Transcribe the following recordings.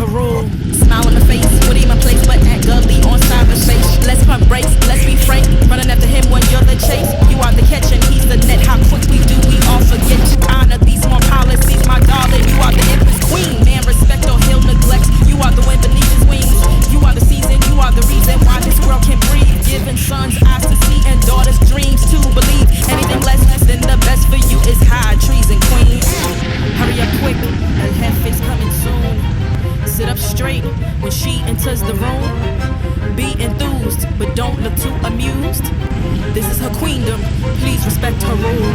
her rule. Smile on the face, would even place, but act ugly on cyberspace. Let's pump brakes, let's be frank. Running after him when you're the chase. You are the catch and he's the net. How quickly do we all forget to honor these small policies, my darling? You are the empress queen. Man, respect or he'll neglect. You are the wind beneath his wings. You are the season, you are the reason why this world can breathe. Giving sons eyes to see and daughters dreams to believe. Anything less than the best for you is high treason, queen. Hurry up quick, El Jefe's coming soon. Sit up straight when she enters the room. Be enthused, but don't look too amused. This is her queendom, please respect her rule.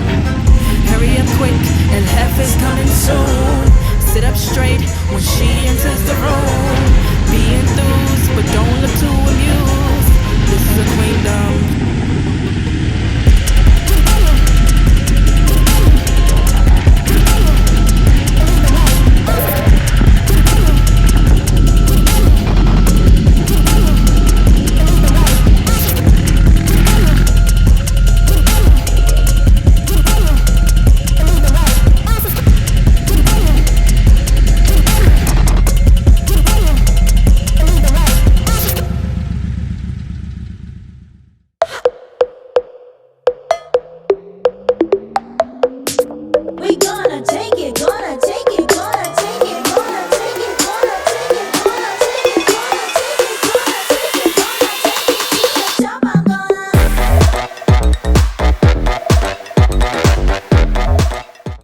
Hurry up quick, El Jefe's coming soon. Sit up straight when she enters the room. Be enthused, but don't look too amused. This is her queendom.